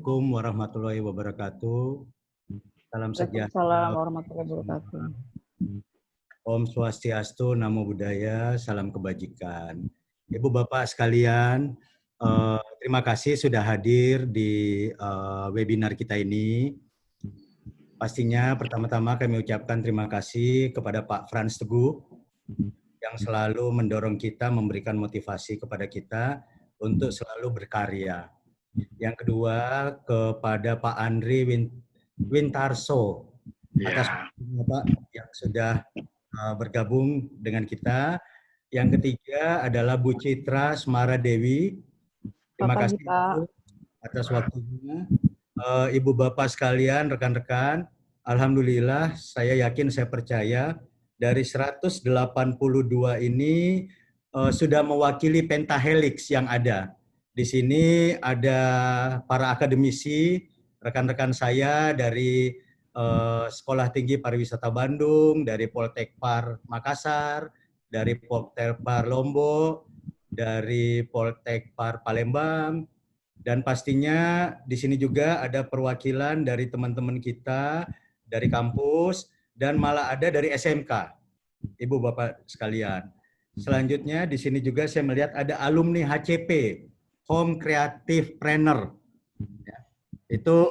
Assalamualaikum warahmatullahi wabarakatuh. Salam Waalaikumsalam sejahtera. warahmatullahi wabarakatuh. Om Swastiastu, Namo Buddhaya, salam kebajikan. Ibu Bapak sekalian, terima kasih sudah hadir di webinar kita ini. Pastinya pertama-tama kami ucapkan terima kasih kepada Pak Frans Teguh yang selalu mendorong kita, memberikan motivasi kepada kita untuk selalu berkarya. Yang kedua kepada Pak Andri Wintarso atas Pak yang sudah bergabung dengan kita. Yang ketiga adalah Bu Citra Smara Dewi. Terima kasih Bu atas waktunya. Ibu Bapak sekalian, rekan-rekan, alhamdulillah saya yakin, saya percaya dari 182 ini sudah mewakili pentahelix yang ada. Di sini ada para akademisi, rekan-rekan saya dari Sekolah Tinggi Pariwisata Bandung, dari Poltekpar Makassar, dari Poltekpar Lombok, dari Poltekpar Palembang, dan pastinya di sini juga ada perwakilan dari teman-teman kita dari kampus dan malah ada dari SMK, Ibu Bapak sekalian. Selanjutnya di sini juga saya melihat ada alumni HCP, Home Creative Planner. Itu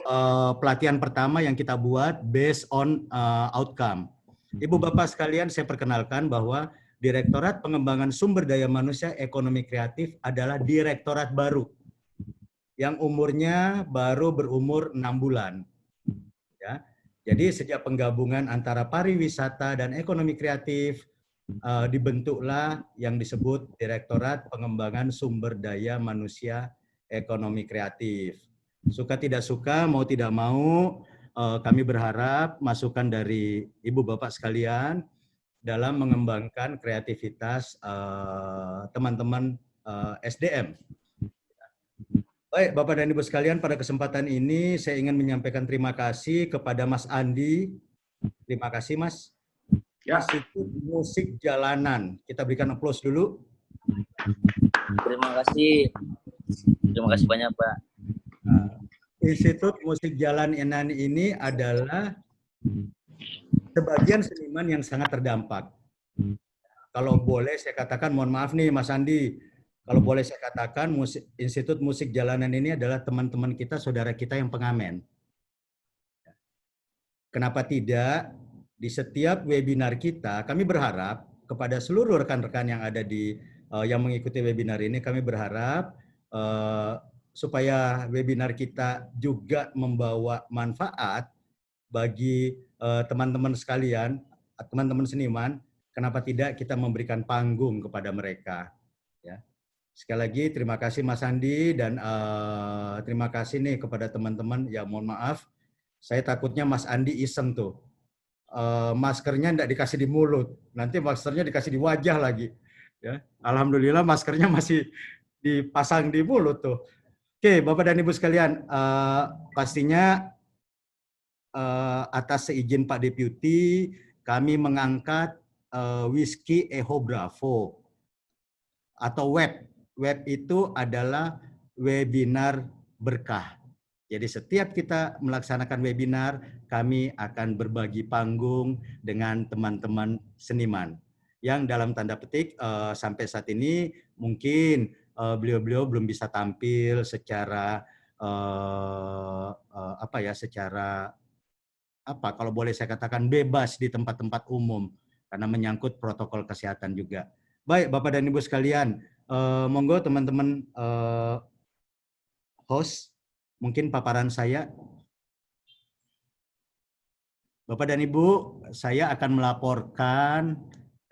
pelatihan pertama yang kita buat based on outcome. Ibu Bapak sekalian, saya perkenalkan bahwa Direktorat Pengembangan Sumber Daya Manusia Ekonomi Kreatif adalah direktorat baru yang umurnya baru berumur 6 bulan. Ya. Jadi sejak penggabungan antara pariwisata dan ekonomi kreatif, dibentuklah yang disebut Direktorat Pengembangan Sumber Daya Manusia Ekonomi Kreatif. Suka tidak suka, mau tidak mau, kami berharap masukan dari Ibu Bapak sekalian dalam mengembangkan kreativitas teman-teman SDM. Baik, Bapak dan Ibu sekalian, pada kesempatan ini saya ingin menyampaikan terima kasih kepada Mas Andi. Terima kasih, Mas. Institut Musik Jalanan. Kita berikan aplaus dulu. Terima kasih. Terima kasih banyak, Pak. Institut Musik Jalanan ini adalah sebagian seniman yang sangat terdampak. Kalau boleh saya katakan, mohon maaf nih Mas Andi, kalau boleh saya katakan Institut Musik Jalanan ini adalah teman-teman kita, saudara kita yang pengamen. Kenapa tidak? Di setiap webinar kita, kami berharap kepada seluruh rekan-rekan yang ada di yang mengikuti webinar ini, kami berharap supaya webinar kita juga membawa manfaat bagi teman-teman sekalian, teman-teman seniman. Kenapa tidak kita memberikan panggung kepada mereka? Ya. Sekali lagi terima kasih Mas Andi dan terima kasih nih kepada teman-teman. Ya mohon maaf, saya takutnya Mas Andi iseng tuh. Maskernya tidak dikasih di mulut, nanti maskernya dikasih di wajah lagi. Ya, alhamdulillah maskernya masih dipasang di mulut tuh. Oke, Bapak dan Ibu sekalian, pastinya atas seizin Pak Deputi, kami mengangkat Whisky Eho Bravo atau web. Web itu adalah webinar berkah. Jadi setiap kita melaksanakan webinar, kami akan berbagi panggung dengan teman-teman seniman. Yang dalam tanda petik sampai saat ini mungkin beliau-beliau belum bisa tampil secara kalau boleh saya katakan bebas di tempat-tempat umum karena menyangkut protokol kesehatan juga. Baik, Bapak dan Ibu sekalian, monggo teman-teman host, mungkin paparan saya. Bapak dan Ibu, saya akan melaporkan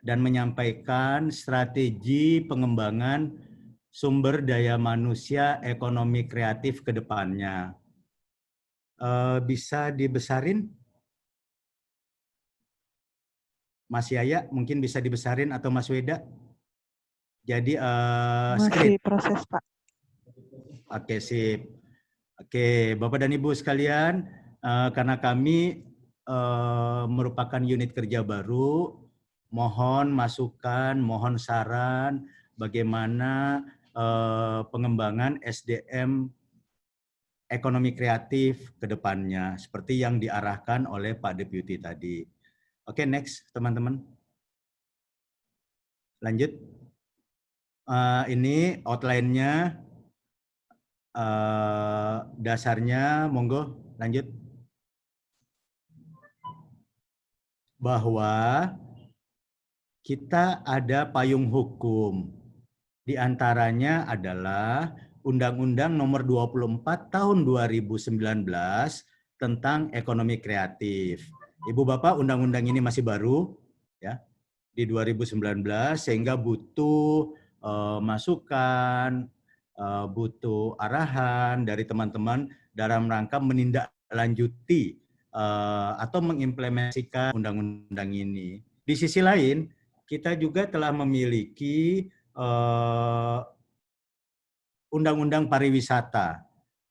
dan menyampaikan strategi pengembangan sumber daya manusia ekonomi kreatif ke depannya. Bisa dibesarin? Mas Yaya, mungkin bisa dibesarin atau Mas Weda? Jadi masih proses, Pak. Oke, sip. Oke, Bapak dan Ibu sekalian, karena kami merupakan unit kerja baru, mohon masukan, mohon saran bagaimana pengembangan SDM ekonomi kreatif ke depannya, seperti yang diarahkan oleh Pak Deputi tadi. Oke, next teman-teman. Lanjut. Ini outline-nya, dasarnya, monggo lanjut. Bahwa kita ada payung hukum. Di antaranya adalah Undang-Undang Nomor 24 Tahun 2019 tentang ekonomi kreatif. Ibu Bapak, undang-undang ini masih baru ya, di 2019, sehingga butuh masukan, butuh arahan dari teman-teman dalam rangka menindaklanjuti atau mengimplementasikan undang-undang ini. Di sisi lain, kita juga telah memiliki undang-undang pariwisata,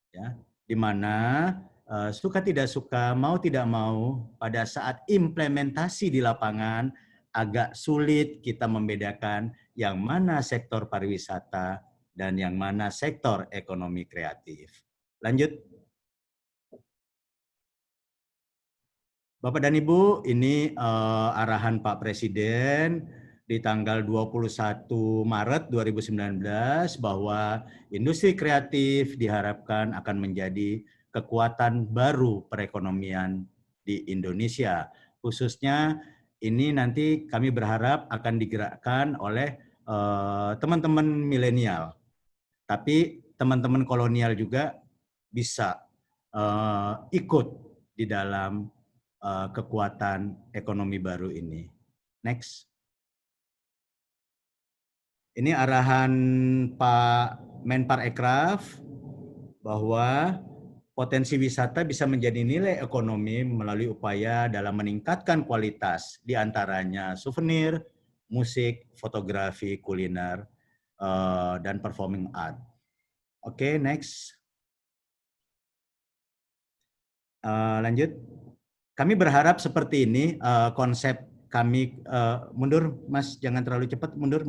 ya, di mana suka tidak suka, mau tidak mau, pada saat implementasi di lapangan agak sulit kita membedakan yang mana sektor pariwisata dan yang mana sektor ekonomi kreatif. Lanjut. Bapak dan Ibu, ini arahan Pak Presiden di tanggal 21 Maret 2019 bahwa industri kreatif diharapkan akan menjadi kekuatan baru perekonomian di Indonesia. Khususnya ini nanti kami berharap akan digerakkan oleh teman-teman milenial. Tapi teman-teman kolonial juga bisa ikut di dalam kekuatan ekonomi baru ini. Next. Ini arahan Pak Menparekraf bahwa potensi wisata bisa menjadi nilai ekonomi melalui upaya dalam meningkatkan kualitas, diantaranya souvenir, musik, fotografi, kuliner, dan performing art. Oke, next. Lanjut. Kami berharap seperti ini konsep kami, mundur Mas, jangan terlalu cepat, mundur.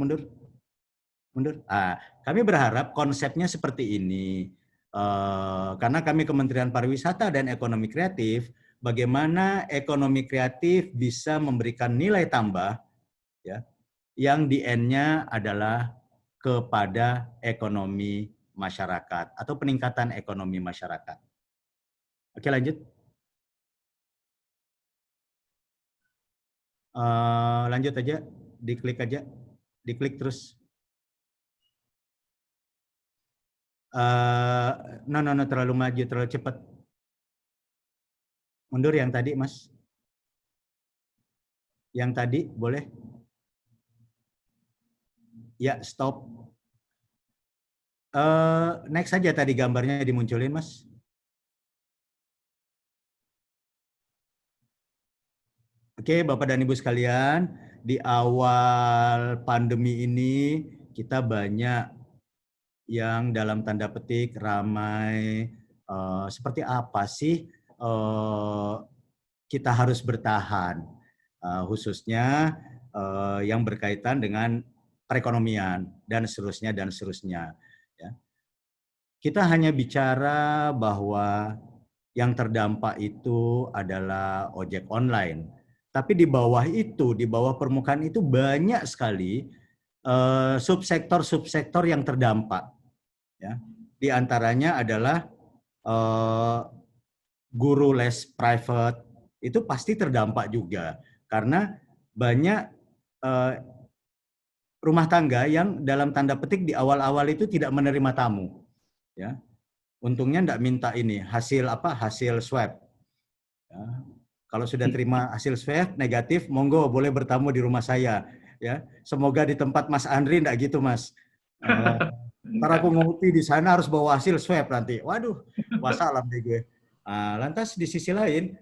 Kami berharap konsepnya seperti ini, karena kami Kementerian Pariwisata dan Ekonomi Kreatif, bagaimana ekonomi kreatif bisa memberikan nilai tambah, ya, yang di end-nya adalah kepada ekonomi masyarakat atau peningkatan ekonomi masyarakat. Oke, lanjut. Lanjut aja, diklik aja, diklik terus. No, terlalu maju, terlalu cepat. Mundur yang tadi, Mas. Yang tadi, boleh? Ya, stop. Next saja tadi gambarnya dimunculin, Mas. Oke, Bapak dan Ibu sekalian, di awal pandemi ini kita banyak yang dalam tanda petik ramai, seperti apa sih kita harus bertahan, khususnya yang berkaitan dengan perekonomian dan seterusnya. Ya. Kita hanya bicara bahwa yang terdampak itu adalah ojek online. Tapi di bawah itu, di bawah permukaan itu banyak sekali subsektor yang terdampak. Ya. Di antaranya adalah guru les private, itu pasti terdampak juga. Karena banyak rumah tangga yang dalam tanda petik di awal-awal itu tidak menerima tamu. Ya. Untungnya enggak minta ini, hasil swab. Ya. Kalau sudah terima hasil swab negatif, monggo boleh bertamu di rumah saya. Ya, semoga di tempat Mas Andri enggak gitu, Mas. Ntar aku ngopi di sana harus bawa hasil swab nanti. Waduh, wassalam deh gue. Lantas di sisi lain,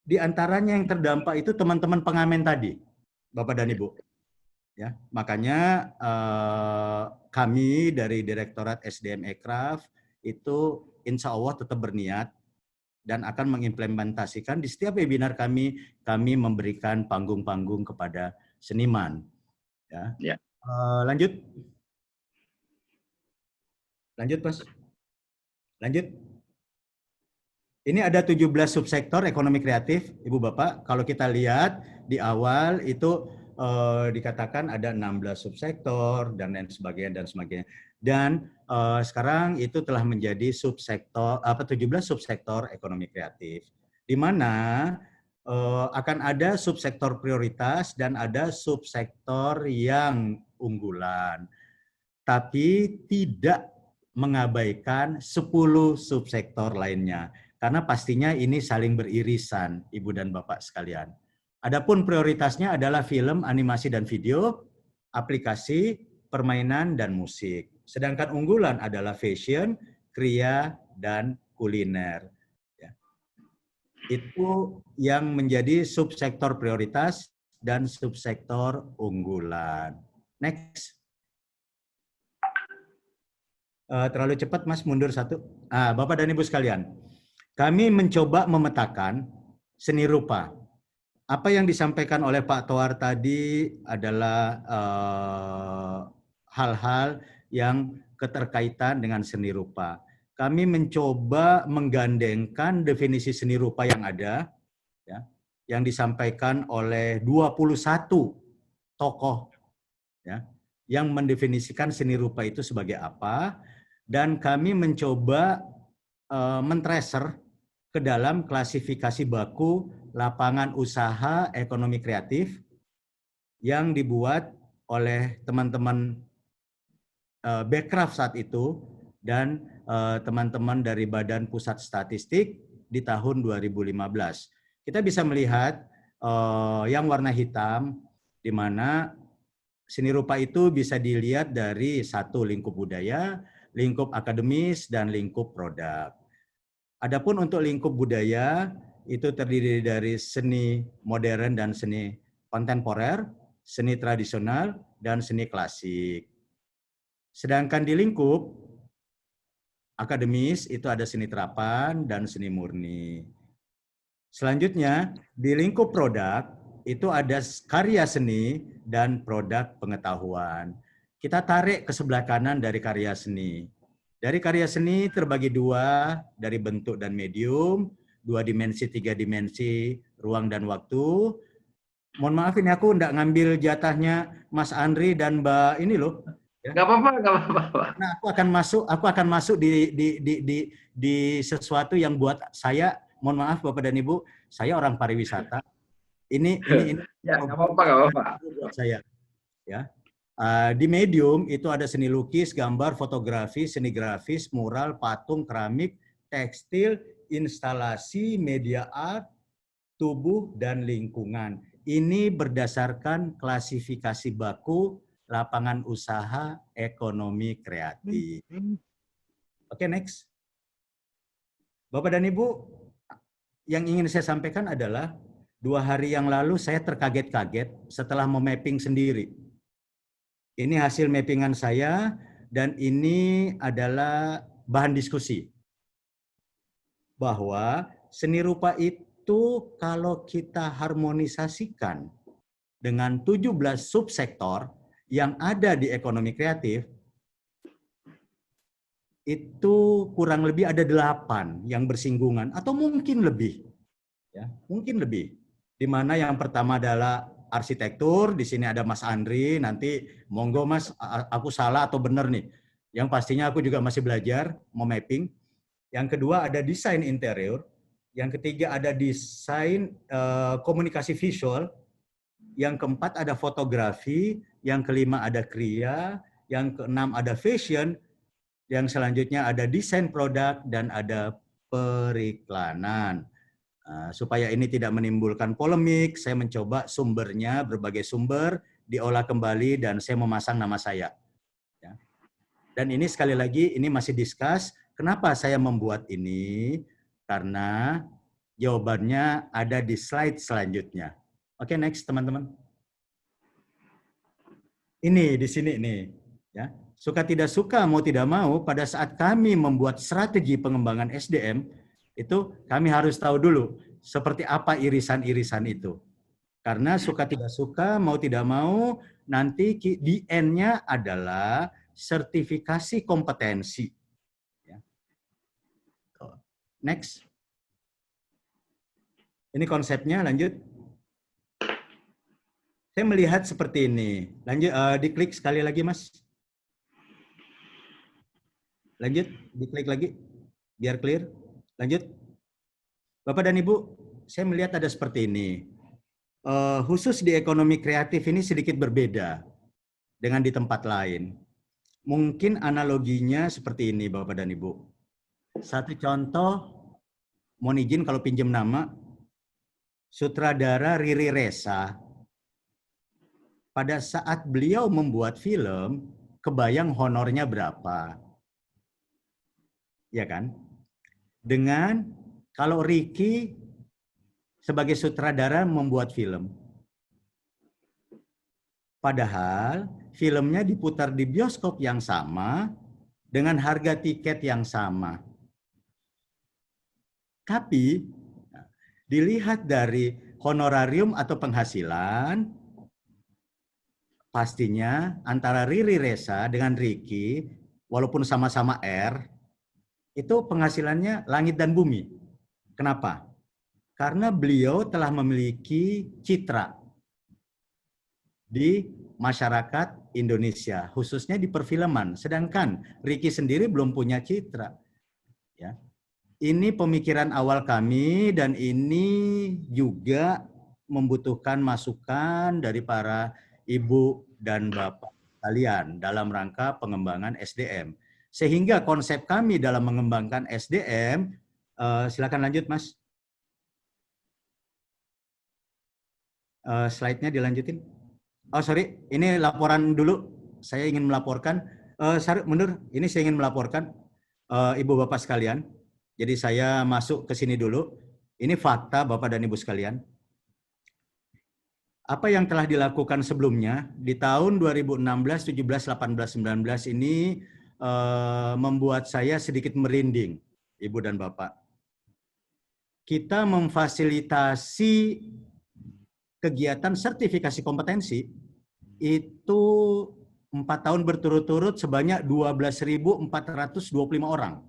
di antaranya yang terdampak itu teman-teman pengamen tadi, Bapak dan Ibu. Ya, makanya kami dari Direktorat SDM Ekraf itu insya Allah tetap berniat dan akan mengimplementasikan di setiap webinar kami memberikan panggung-panggung kepada seniman. Ya. Lanjut, Mas. Lanjut. Ini ada 17 subsektor ekonomi kreatif, Ibu Bapak. Kalau kita lihat di awal itu dikatakan ada 16 subsektor dan lain sebagainya dan sebagainya. Dan sekarang itu telah menjadi subsektor 17 subsektor ekonomi kreatif. Di mana akan ada subsektor prioritas dan ada subsektor yang unggulan. Tapi tidak mengabaikan 10 subsektor lainnya. Karena pastinya ini saling beririsan, Ibu dan Bapak sekalian. Adapun prioritasnya adalah film, animasi dan video, aplikasi, permainan dan musik. Sedangkan unggulan adalah fashion, kriya dan kuliner. Ya. Itu yang menjadi subsektor prioritas dan subsektor unggulan. Next. Terlalu cepat Mas, mundur satu. Bapak dan Ibu sekalian, kami mencoba memetakan seni rupa. Apa yang disampaikan oleh Pak Toar tadi adalah hal-hal yang keterkaitan dengan seni rupa. Kami mencoba menggandengkan definisi seni rupa yang ada, ya, yang disampaikan oleh 21 tokoh, ya, yang mendefinisikan seni rupa itu sebagai apa, dan kami mencoba mentracer ke dalam klasifikasi baku lapangan usaha ekonomi kreatif yang dibuat oleh teman-teman Bekraf saat itu dan teman-teman dari Badan Pusat Statistik di tahun 2015. Kita bisa melihat yang warna hitam, di mana seni rupa itu bisa dilihat dari satu lingkup budaya, lingkup akademis, dan lingkup produk. Adapun untuk lingkup budaya, itu terdiri dari seni modern dan seni kontemporer, seni tradisional, dan seni klasik. Sedangkan di lingkup akademis, itu ada seni terapan dan seni murni. Selanjutnya, di lingkup produk, itu ada karya seni dan produk pengetahuan. Kita tarik ke sebelah kanan dari karya seni. Dari karya seni terbagi dua, dari bentuk dan medium, 2 dimensi, 3 dimensi, ruang dan waktu. Mohon maaf ini aku enggak ngambil jatahnya Mas Andri dan Mbak ini loh. Ya. Nggak apa-apa, nggak apa-apa. Nah, aku akan masuk di sesuatu yang buat saya, mohon maaf Bapak dan Ibu, saya orang pariwisata. Ini ya, nggak apa-apa, nggak apa-apa. Buat saya, ya. Di medium itu ada seni lukis, gambar, fotografi, seni grafis, mural, patung, keramik, tekstil, instalasi, media art, tubuh, dan lingkungan. Ini berdasarkan klasifikasi baku lapangan usaha ekonomi kreatif. Oke, next. Bapak dan Ibu, yang ingin saya sampaikan adalah 2 hari yang lalu saya terkaget-kaget setelah memapping sendiri. Ini hasil mappingan saya dan ini adalah bahan diskusi. Bahwa seni rupa itu kalau kita harmonisasikan dengan 17 subsektor yang ada di ekonomi kreatif, itu kurang lebih ada 8 yang bersinggungan atau mungkin lebih. Ya, mungkin lebih. Di mana yang pertama adalah arsitektur, di sini ada Mas Andri, nanti monggo Mas, aku salah atau benar nih. Yang pastinya aku juga masih belajar mau mapping. Yang kedua ada desain interior, yang ketiga ada desain komunikasi visual, yang keempat ada fotografi, yang kelima ada kriya, yang keenam ada fashion, yang selanjutnya ada desain produk dan ada periklanan. Supaya ini tidak menimbulkan polemik, saya mencoba sumbernya, berbagai sumber, diolah kembali, dan saya memasang nama saya. Ya. Dan ini sekali lagi, ini masih discuss. Kenapa saya membuat ini? Karena jawabannya ada di slide selanjutnya. Oke, next teman-teman. Ini, di sini nih. Ya. Suka tidak suka, mau tidak mau, pada saat kami membuat strategi pengembangan SDM, itu kami harus tahu dulu seperti apa irisan-irisan itu. Karena suka tidak suka, mau tidak mau, nanti di end-nya adalah sertifikasi kompetensi. Next. Ini konsepnya, lanjut. Saya melihat seperti ini. Lanjut, diklik sekali lagi, Mas. Lanjut, diklik lagi, biar clear. Lanjut. Bapak dan Ibu, saya melihat ada seperti ini. Khusus di ekonomi kreatif ini sedikit berbeda dengan di tempat lain. Mungkin analoginya seperti ini, Bapak dan Ibu. Satu contoh, mohon izin kalau pinjam nama, sutradara Riri Reza. Pada saat beliau membuat film, kebayang honornya berapa? Ya kan? Dengan kalau Ricky sebagai sutradara membuat film. Padahal filmnya diputar di bioskop yang sama dengan harga tiket yang sama. Tapi dilihat dari honorarium atau penghasilan, pastinya antara Riri Reza dengan Ricky, walaupun sama-sama R, itu penghasilannya langit dan bumi. Kenapa? Karena beliau telah memiliki citra di masyarakat Indonesia, khususnya di perfilman. Sedangkan Ricky sendiri belum punya citra. Ya. Ini pemikiran awal kami dan ini juga membutuhkan masukan dari para ibu dan bapak kalian dalam rangka pengembangan SDM. Sehingga konsep kami dalam mengembangkan SDM, silakan lanjut, Mas. Slide-nya dilanjutin. Oh, sorry, ini laporan dulu. Saya ingin melaporkan. Mundur, ini saya ingin melaporkan, Ibu Bapak sekalian. Jadi saya masuk ke sini dulu. Ini fakta, Bapak dan Ibu sekalian. Apa yang telah dilakukan sebelumnya, di tahun 2016, 17, 18, 19 ini, membuat saya sedikit merinding, Ibu dan Bapak. Kita memfasilitasi kegiatan sertifikasi kompetensi itu 4 tahun berturut-turut sebanyak 12.425 orang.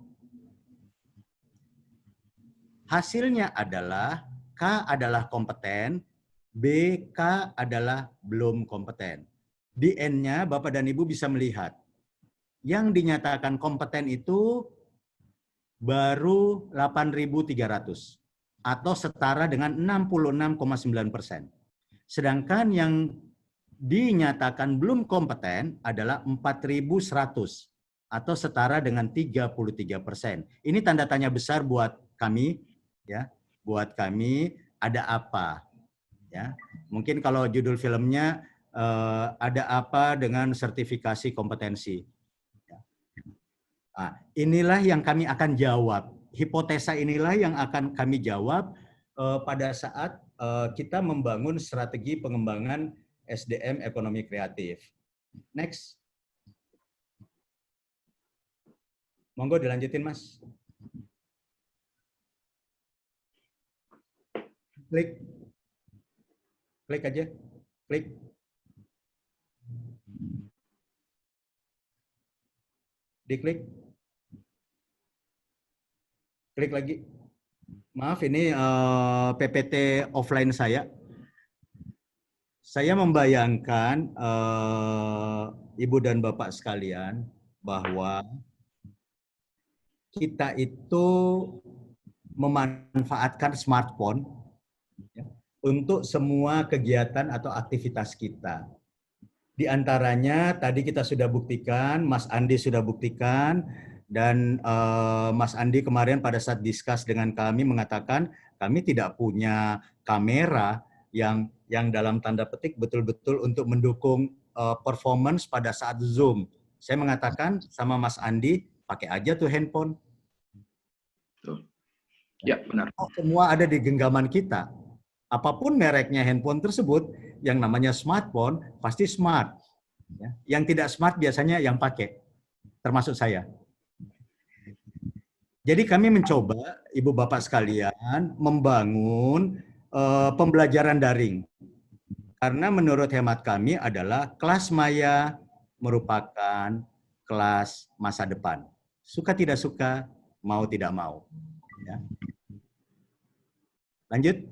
Hasilnya adalah K adalah kompeten, B, K adalah belum kompeten. Di N-nya Bapak dan Ibu bisa melihat. Yang dinyatakan kompeten itu baru 8.300 atau setara dengan 66,9%. Sedangkan yang dinyatakan belum kompeten adalah 4.100 atau setara dengan 33%. Ini tanda tanya besar buat kami, ya. Buat kami ada apa? Ya, mungkin kalau judul filmnya ada apa dengan sertifikasi kompetensi. Nah, inilah yang kami akan jawab. Hipotesa inilah yang akan kami jawab pada saat kita membangun strategi pengembangan SDM ekonomi kreatif. Next. Monggo dilanjutin, Mas. Klik. Klik aja. Klik. Diklik. Klik lagi. Maaf, ini PPT offline saya. Saya membayangkan Ibu dan Bapak sekalian bahwa kita itu memanfaatkan smartphone ya, untuk semua kegiatan atau aktivitas kita. Di antaranya tadi kita sudah buktikan, Mas Andi sudah buktikan, dan Mas Andi kemarin pada saat diskus dengan kami mengatakan kami tidak punya kamera yang dalam tanda petik betul-betul untuk mendukung performance pada saat Zoom. Saya mengatakan sama Mas Andi, pakai aja tuh handphone. Ya, benar. Semua ada di genggaman kita. Apapun mereknya handphone tersebut, yang namanya smartphone pasti smart. Yang tidak smart biasanya yang pakai, termasuk saya. Jadi kami mencoba, Ibu Bapak sekalian, membangun pembelajaran daring. Karena menurut hemat kami adalah kelas maya merupakan kelas masa depan. Suka tidak suka, mau tidak mau. Ya. Lanjut.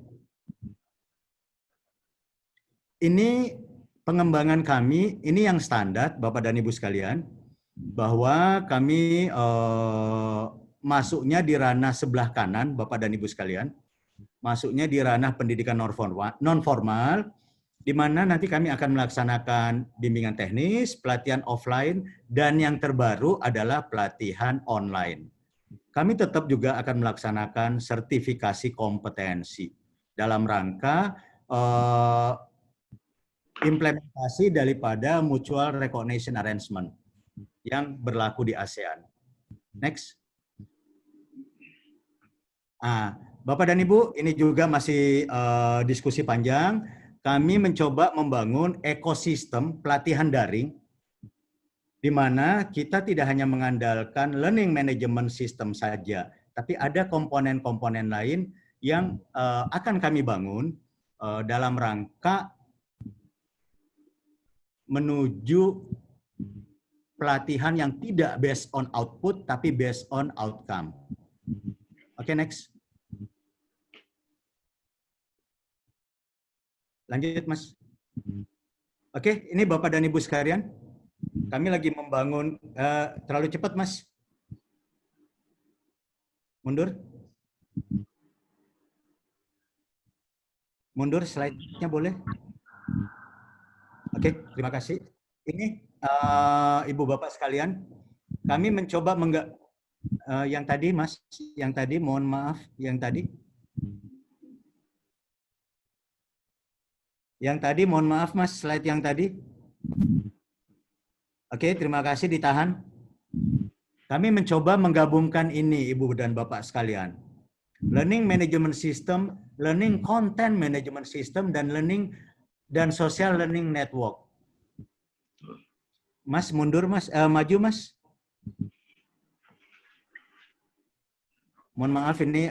Ini pengembangan kami, ini yang standar, Bapak dan Ibu sekalian, bahwa kami masuknya di ranah sebelah kanan, Bapak dan Ibu sekalian, masuknya di ranah pendidikan non formal, di mana nanti kami akan melaksanakan bimbingan teknis, pelatihan offline, dan yang terbaru adalah pelatihan online. Kami tetap juga akan melaksanakan sertifikasi kompetensi dalam rangka implementasi daripada mutual recognition arrangement yang berlaku di ASEAN. Next. Bapak dan Ibu, ini juga masih diskusi panjang. Kami mencoba membangun ekosistem pelatihan daring, di mana kita tidak hanya mengandalkan learning management system saja, tapi ada komponen-komponen lain yang akan kami bangun dalam rangka menuju pelatihan yang tidak based on output, tapi based on outcome. Oke, next. Lanjut, Mas. Oke, ini Bapak dan Ibu sekalian. Kami lagi membangun, terlalu cepat, Mas. Mundur. Mundur, slide-nya boleh. Oke, terima kasih. Ini Ibu Bapak sekalian, kami mencoba yang tadi, Mas, yang tadi, mohon maaf, yang tadi. Yang tadi, mohon maaf, Mas, slide yang tadi. Oke, terima kasih, ditahan. Kami mencoba menggabungkan ini, Ibu dan Bapak sekalian. Learning Management System, Learning Content Management System, dan Learning dan Social Learning Network. Mas, mundur, Mas. Maju, Mas. Mohon maaf, ini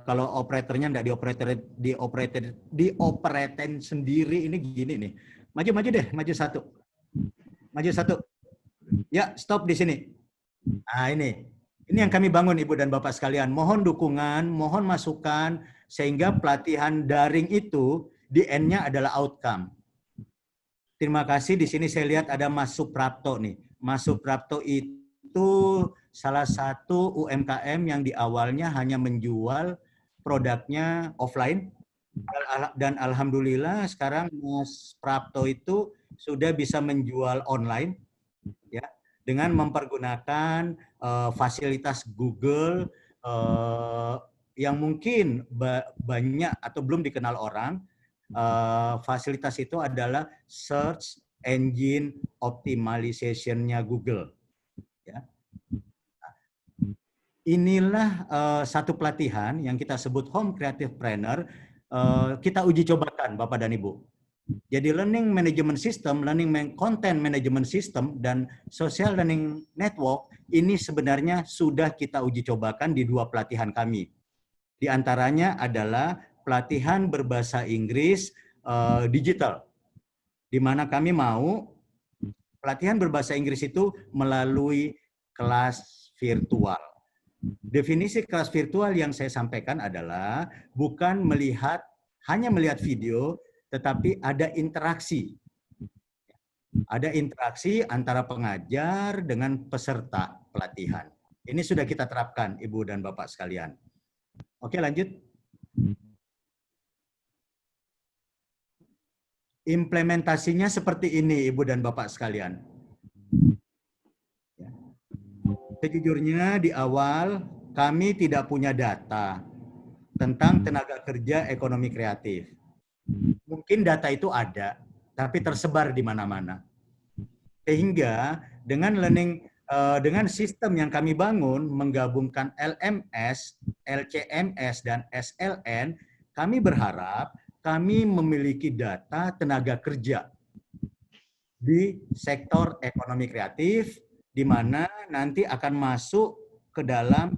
kalau operatornya enggak dioperatin sendiri, ini gini nih. Maju deh, maju satu. Maju satu. Ya, stop di sini. Nah, ini yang kami bangun, Ibu dan Bapak sekalian. Mohon dukungan, mohon masukan, sehingga pelatihan daring itu di end-nya adalah outcome. Terima kasih. Di sini saya lihat ada Mas Suprapto nih. Mas Suprapto itu salah satu UMKM yang di awalnya hanya menjual produknya offline. Dan alhamdulillah sekarang Mas Prapto itu sudah bisa menjual online, ya, dengan mempergunakan fasilitas Google yang mungkin banyak atau belum dikenal orang. Fasilitas itu adalah search engine optimization-nya Google. Ya. Inilah satu pelatihan yang kita sebut Home Creative Planner. Kita uji cobakan, Bapak dan Ibu. Jadi Learning Management System, Learning Content Management System, dan Social Learning Network ini sebenarnya sudah kita uji cobakan di 2 pelatihan kami. Di antaranya adalah pelatihan berbahasa Inggris digital, di mana kami mau pelatihan berbahasa Inggris itu melalui kelas virtual. Definisi kelas virtual yang saya sampaikan adalah bukan hanya melihat video, tetapi ada interaksi. Ada interaksi antara pengajar dengan peserta pelatihan. Ini sudah kita terapkan, Ibu dan Bapak sekalian. Oke, lanjut. Implementasinya seperti ini, Ibu dan Bapak sekalian. Sejujurnya di awal kami tidak punya data tentang tenaga kerja ekonomi kreatif. Mungkin data itu ada, tapi tersebar di mana-mana. Sehingga dengan sistem yang kami bangun menggabungkan LMS, LCMS, dan SLN, kami berharap kami memiliki data tenaga kerja di sektor ekonomi kreatif, di mana nanti akan masuk ke dalam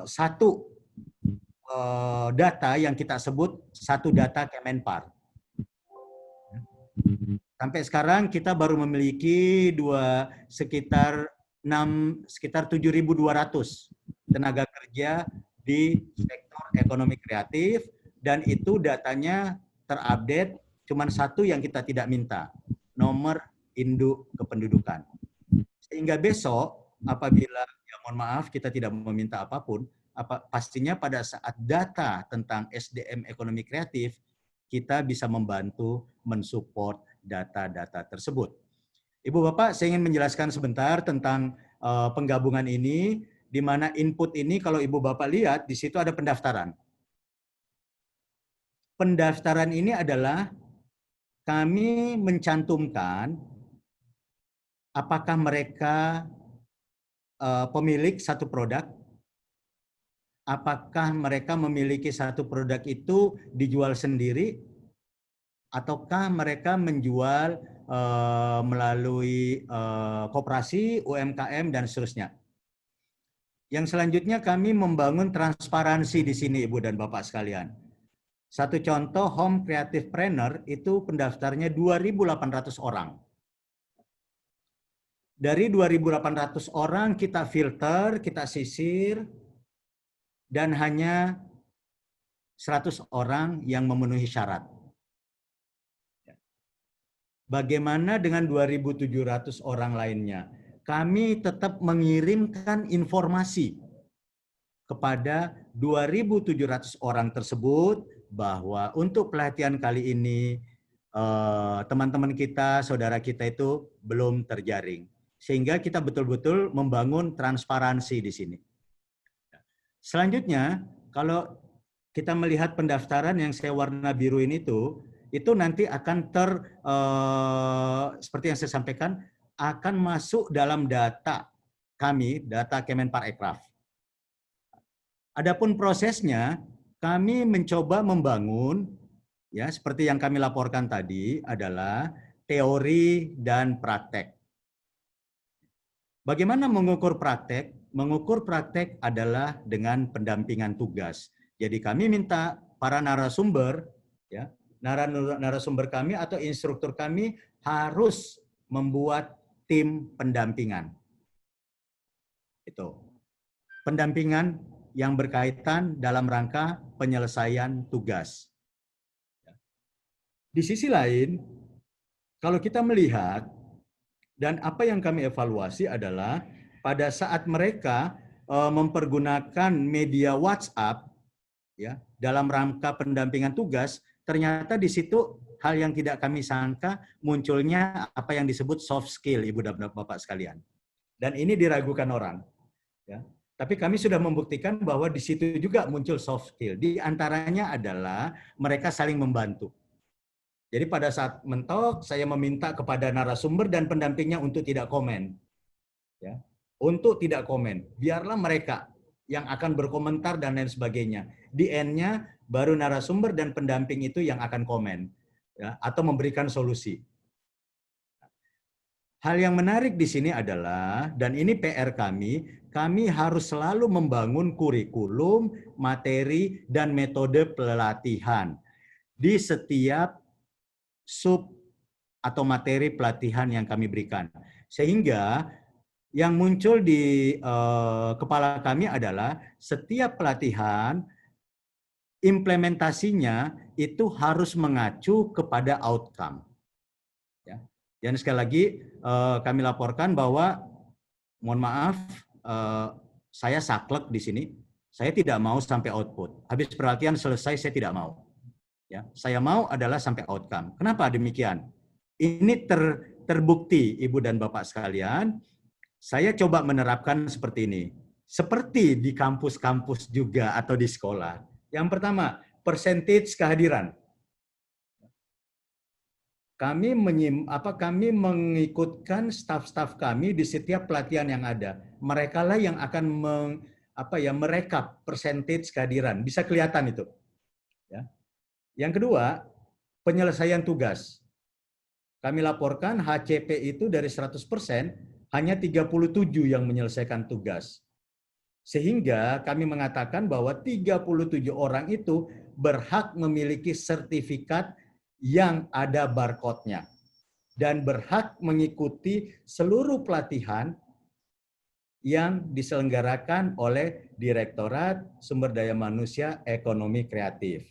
satu data yang kita sebut satu data Kemenpar. Sampai sekarang kita baru memiliki sekitar 7.200 tenaga kerja di sektor ekonomi kreatif, dan itu datanya terupdate, cuman satu yang kita tidak minta, nomor induk kependudukan. Sehingga besok apabila, ya mohon maaf kita tidak meminta apapun, pastinya pada saat data tentang SDM ekonomi kreatif, kita bisa membantu mensupport data-data tersebut. Ibu Bapak, saya ingin menjelaskan sebentar tentang penggabungan ini, di mana input ini kalau Ibu Bapak lihat di situ ada pendaftaran. Pendaftaran ini adalah kami mencantumkan apakah mereka pemilik satu produk, apakah mereka memiliki satu produk itu dijual sendiri, ataukah mereka menjual melalui koperasi, UMKM, dan seterusnya. Yang selanjutnya kami membangun transparansi di sini, Ibu dan Bapak sekalian. Satu contoh, Home Creative Planner itu pendaftarnya 2.800 orang. Dari 2.800 orang kita filter, kita sisir, dan hanya 100 orang yang memenuhi syarat. Bagaimana dengan 2.700 orang lainnya? Kami tetap mengirimkan informasi kepada 2.700 orang tersebut bahwa untuk pelatihan kali ini teman-teman kita, saudara kita itu belum terjaring. Sehingga kita betul-betul membangun transparansi di sini. Selanjutnya, kalau kita melihat pendaftaran yang saya warna biru ini itu nanti akan seperti yang saya sampaikan, akan masuk dalam data kami, data Kemenparekraf. Adapun prosesnya, kami mencoba membangun, ya seperti yang kami laporkan tadi, adalah teori dan praktek. Bagaimana mengukur praktek? Mengukur praktek adalah dengan pendampingan tugas. Jadi kami minta para narasumber, ya, narasumber kami atau instruktur kami harus membuat tim pendampingan. Itu. Pendampingan yang berkaitan dalam rangka penyelesaian tugas. Di sisi lain, kalau kita melihat, dan apa yang kami evaluasi adalah pada saat mereka mempergunakan media WhatsApp, ya, dalam rangka pendampingan tugas, ternyata di situ hal yang tidak kami sangka munculnya apa yang disebut soft skill, Ibu dan Bapak sekalian. Dan ini diragukan orang. Ya. Tapi kami sudah membuktikan bahwa di situ juga muncul soft skill. Di antaranya adalah mereka saling membantu. Jadi pada saat mentok, saya meminta kepada narasumber dan pendampingnya untuk tidak komen. Ya. Untuk tidak komen. Biarlah mereka yang akan berkomentar dan lain sebagainya. Di end-nya baru narasumber dan pendamping itu yang akan komen, ya, atau memberikan solusi. Hal yang menarik di sini adalah, dan ini PR kami harus selalu membangun kurikulum, materi, dan metode pelatihan di setiap sub atau materi pelatihan yang kami berikan. Sehingga yang muncul di kepala kami adalah setiap pelatihan, implementasinya itu harus mengacu kepada outcome. Ya. Dan sekali lagi kami laporkan bahwa, mohon maaf, saya saklek di sini. Saya tidak mau sampai output. Habis pelatihan selesai, saya tidak mau. Ya, saya mau adalah sampai outcome. Kenapa demikian? Ini terbukti, Ibu dan Bapak sekalian. Saya coba menerapkan seperti ini. Seperti di kampus-kampus juga atau di sekolah. Yang pertama, percentage kehadiran. Kami mengikutkan staf-staf kami di setiap pelatihan yang ada. Mereka lah yang akan merekap percentage kehadiran. Bisa kelihatan itu. Ya. Yang kedua, penyelesaian tugas. Kami laporkan HCP itu dari 100%, hanya 37 yang menyelesaikan tugas. Sehingga kami mengatakan bahwa 37 orang itu berhak memiliki sertifikat yang ada barcode-nya. Dan berhak mengikuti seluruh pelatihan yang diselenggarakan oleh Direktorat Sumber Daya Manusia Ekonomi Kreatif.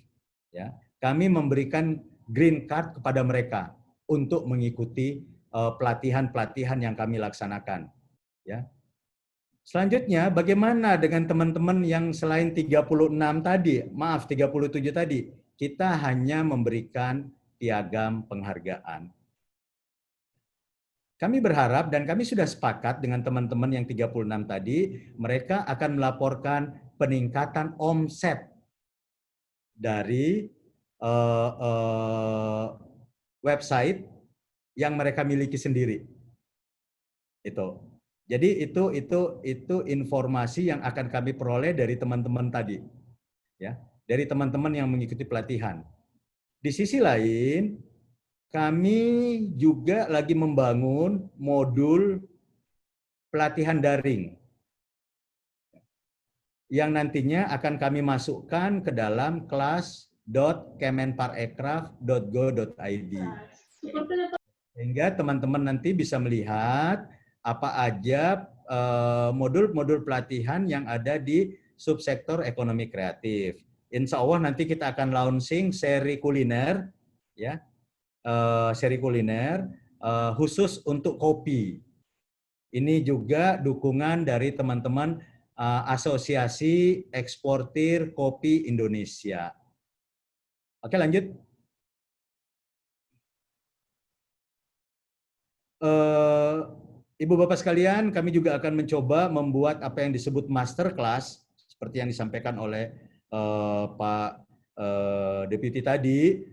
Ya, kami memberikan green card kepada mereka untuk mengikuti pelatihan-pelatihan yang kami laksanakan. Ya. Selanjutnya, bagaimana dengan teman-teman yang selain 36 tadi, maaf 37 tadi, kita hanya memberikan piagam penghargaan. Kami berharap dan kami sudah sepakat dengan teman-teman yang 36 tadi, mereka akan melaporkan peningkatan omset dari website yang mereka miliki sendiri. Itu. Jadi itu informasi yang akan kami peroleh dari teman-teman tadi. Ya, dari teman-teman yang mengikuti pelatihan. Di sisi lain, kami juga lagi membangun modul pelatihan daring yang nantinya akan kami masukkan ke dalam kelas.kemenparekraf.go.id. Sehingga teman-teman nanti bisa melihat apa aja modul-modul pelatihan yang ada di subsektor ekonomi kreatif. Insya Allah nanti kita akan launching seri kuliner, ya, seri kuliner khusus untuk kopi. Ini juga dukungan dari teman-teman Asosiasi Eksportir Kopi Indonesia. Oke, lanjut. Ibu Bapak sekalian, kami juga akan mencoba membuat apa yang disebut masterclass, seperti yang disampaikan oleh Pak Deputi tadi.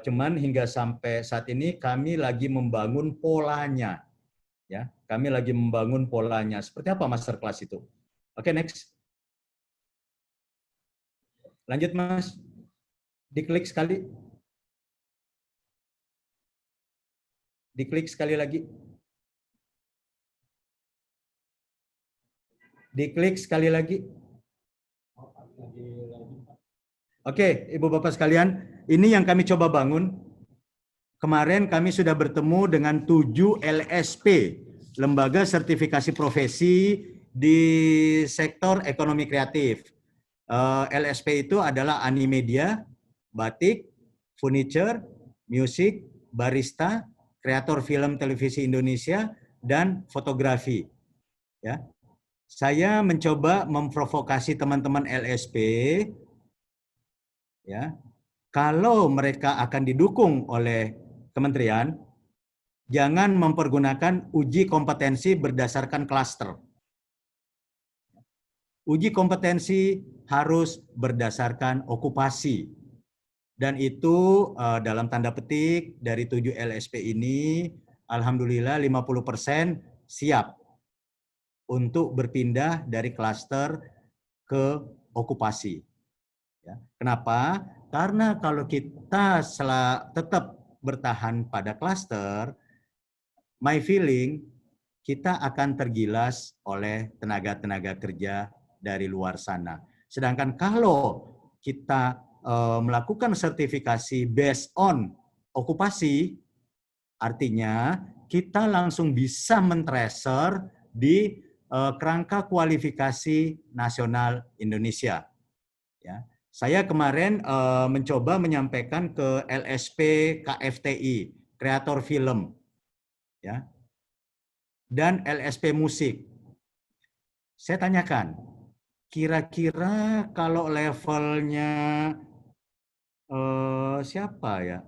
Cuman hingga sampai saat ini kami lagi membangun polanya. Ya, kami lagi membangun polanya. Seperti apa masterclass itu? Oke, next. Lanjut, Mas. Diklik sekali. Diklik sekali lagi. Diklik sekali lagi. Oke, Ibu Bapak sekalian, ini yang kami coba bangun. Kemarin kami sudah bertemu dengan 7 LSP, Lembaga Sertifikasi Profesi di sektor ekonomi kreatif. LSP itu adalah Animedia, Batik, Furniture, Musik, Barista, Kreator Film Televisi Indonesia, dan Fotografi. Ya. Saya mencoba memprovokasi teman-teman LSP, ya, kalau mereka akan didukung oleh kementerian, jangan mempergunakan uji kompetensi berdasarkan klaster. Uji kompetensi harus berdasarkan okupasi. Dan itu dalam tanda petik dari 7 LSP ini, alhamdulillah 50% siap untuk berpindah dari klaster ke okupasi. Ya. Kenapa? Karena kalau kita tetap bertahan pada klaster, my feeling, kita akan tergilas oleh tenaga-tenaga kerja dari luar sana. Sedangkan kalau kita melakukan sertifikasi based on okupasi, artinya kita langsung bisa men-tracer di kerangka kualifikasi nasional Indonesia. Ya, saya kemarin mencoba menyampaikan ke LSP KFTI, Kreator Film, ya, dan LSP Musik. Saya tanyakan, kira-kira kalau levelnya siapa ya?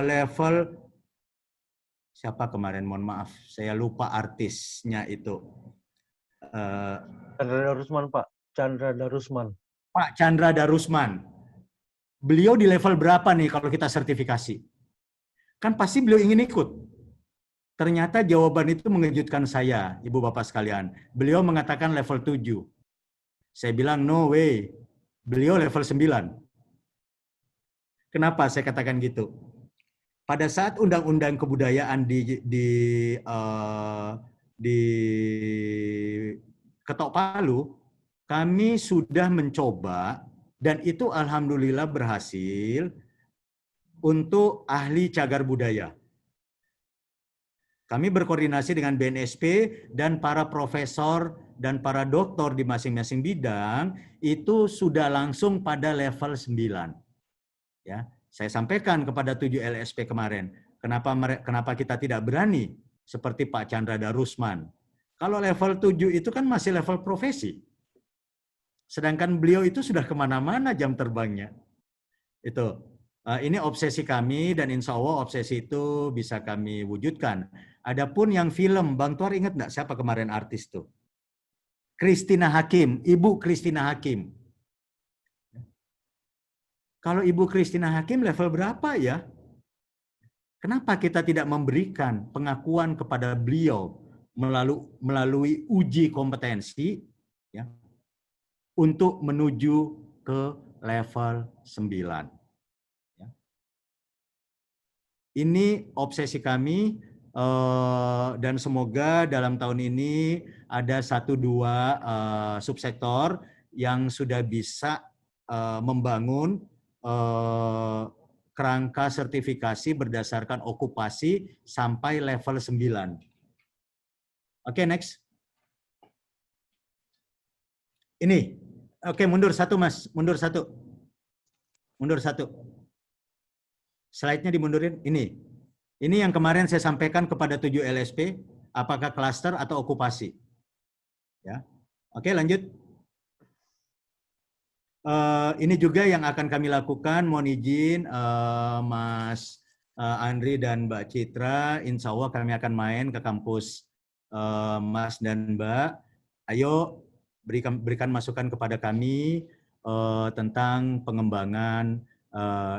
Level siapa kemarin? Mohon maaf, saya lupa artisnya itu. Chandra Darusman, Pak. Chandra Darusman. Pak Chandra Darusman. Beliau di level berapa nih kalau kita sertifikasi? Kan pasti beliau ingin ikut. Ternyata jawaban itu mengejutkan saya, Ibu Bapak sekalian. Beliau mengatakan level 7. Saya bilang, no way. Beliau level 9. Kenapa saya katakan gitu? Pada saat Undang-Undang Kebudayaan diketok palu, kami sudah mencoba, dan itu alhamdulillah berhasil, untuk ahli cagar budaya. Kami berkoordinasi dengan BNSP dan para profesor dan para doktor di masing-masing bidang itu sudah langsung pada level 9. Ya, saya sampaikan kepada 7 LSP kemarin, kenapa kita tidak berani seperti Pak Chandra Darusman. Kalau level 7 itu kan masih level profesi. Sedangkan beliau itu sudah kemana-mana jam terbangnya. Itu. Ini obsesi kami dan insya Allah obsesi itu bisa kami wujudkan. Adapun yang film, Bang Tuar ingat nggak siapa kemarin artis tuh? Christina Hakim, Ibu Christina Hakim. Kalau Ibu Christina Hakim level berapa ya? Kenapa kita tidak memberikan pengakuan kepada beliau melalui uji kompetensi ya, untuk menuju ke level 9? Ini obsesi kami dan semoga dalam tahun ini ada 1-2 subsektor yang sudah bisa membangun kerangka sertifikasi berdasarkan okupasi sampai level 9. Oke, next. Ini. Oke, mundur satu Mas, mundur satu. Mundur satu. Slide-nya dimundurin. Ini yang kemarin saya sampaikan kepada 7 LSP, apakah klaster atau okupasi. Ya. Oke, lanjut. Ini juga yang akan kami lakukan, mohon izin Mas Andri dan Mbak Citra, insya Allah kami akan main ke kampus Mas dan Mbak. Ayo berikan masukan kepada kami tentang pengembangan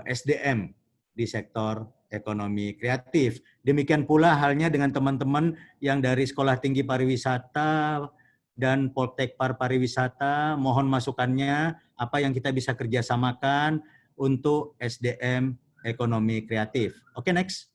SDM di sektor ekonomi kreatif. Demikian pula halnya dengan teman-teman yang dari Sekolah Tinggi Pariwisata dan Poltekpar Pariwisata, mohon masukannya apa yang kita bisa kerjasamakan untuk SDM ekonomi kreatif. Oke, next.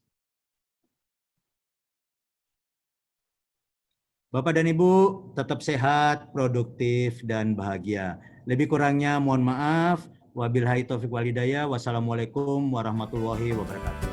Bapak dan Ibu tetap sehat, produktif, dan bahagia. Lebih kurangnya mohon maaf. Wabillahi taufiq wal hidayah. Wassalamualaikum warahmatullahi wabarakatuh.